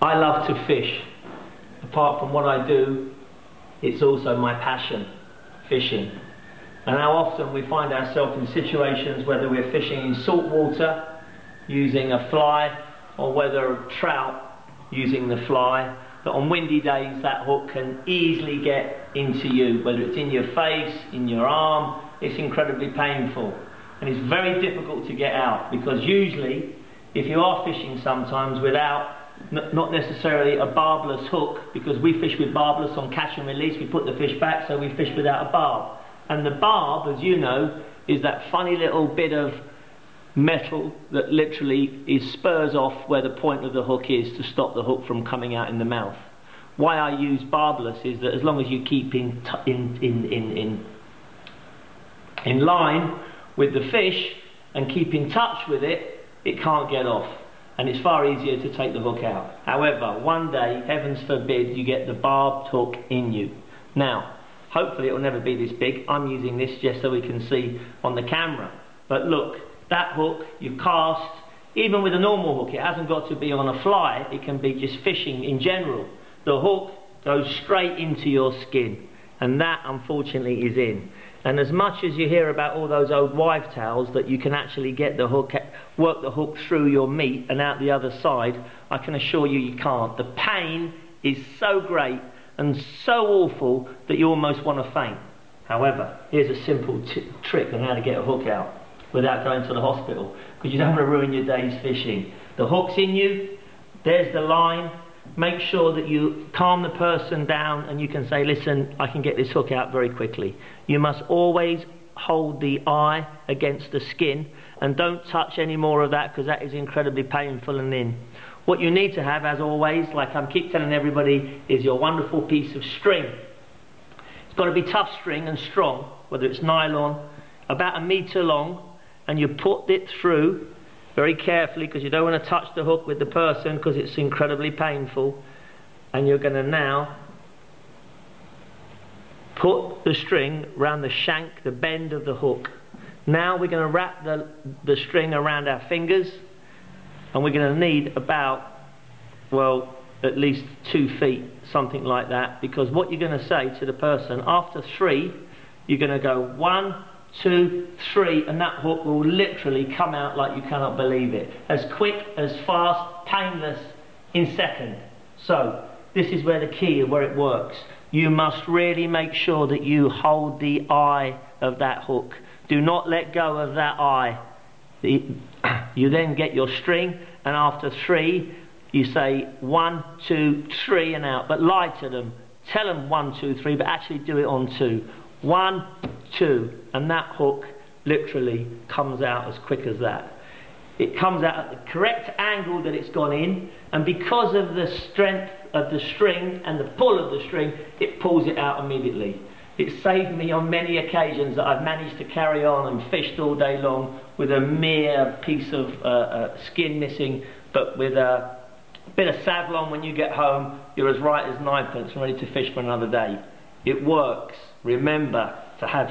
I love to fish. Apart from what I do, it's also my passion, fishing. And how often we find ourselves in situations, whether we're fishing in salt water using a fly, or whether trout using the fly, that on windy days that hook can easily get into you, whether it's in your face, in your arm. It's incredibly painful, and it's very difficult to get out, because usually if you are fishing sometimes without not necessarily a barbless hook, because we fish with barbless on catch and release, we put the fish back, so we fish without a barb. And the barb, as you know, is that funny little bit of metal that literally spurs off where the point of the hook is to stop the hook from coming out in the mouth. Why I use barbless is that as long as you keep in line with the fish and keep in touch with it, it can't get off, and it's far easier to take the hook out. However, one day, heavens forbid, you get the barbed hook in you. Now, hopefully it will never be this big. I'm using this just so we can see on the camera. But look, that hook you cast, even with a normal hook, it hasn't got to be on a fly, it can be just fishing in general. The hook goes straight into your skin, and that unfortunately is in. And as much as you hear about all those old wives' tales that you can actually get the hook, work the hook through your meat and out the other side, I can assure you you can't. The pain is so great and so awful that you almost want to faint. However, here's a simple trick on how to get a hook out without going to the hospital, because you don't want to ruin your day's fishing. The hook's in you, there's the line. Make sure that you calm the person down and you can say, listen, I can get this hook out very quickly. You must always hold the eye against the skin, and don't touch any more of that, because that is incredibly painful and in. What you need to have, as always, like I keep telling everybody, is your wonderful piece of string. It's got to be tough string and strong, whether it's nylon, about 1 meter long, and you put it through very carefully, because you don't want to touch the hook with the person, because it's incredibly painful. And you're going to now put the string around the shank, the bend of the hook. Now we're going to wrap the string around our fingers, and we're going to need about, well, at least 2 feet, something like that, because what you're going to say to the person, after 3, you're going to go 1, 2, 3, and that hook will literally come out like you cannot believe it. As quick, as fast, painless, in seconds. So, this is where the key, where it works. You must really make sure that you hold the eye of that hook. Do not let go of that eye. You then get your string, and after 3, you say 1, 2, 3 and out. But lie to them. Tell them 1, 2, 3, but actually do it on 2. 1, 2, and that hook literally comes out as quick as that. It comes out at the correct angle that it's gone in, and because of the strength of the string and the pull of the string, it pulls it out immediately. It saved me on many occasions that I've managed to carry on and fished all day long with a mere piece of skin missing, but with a bit of Savlon when you get home, you're as right as ninepence and ready to fish for another day. It works. Remember to have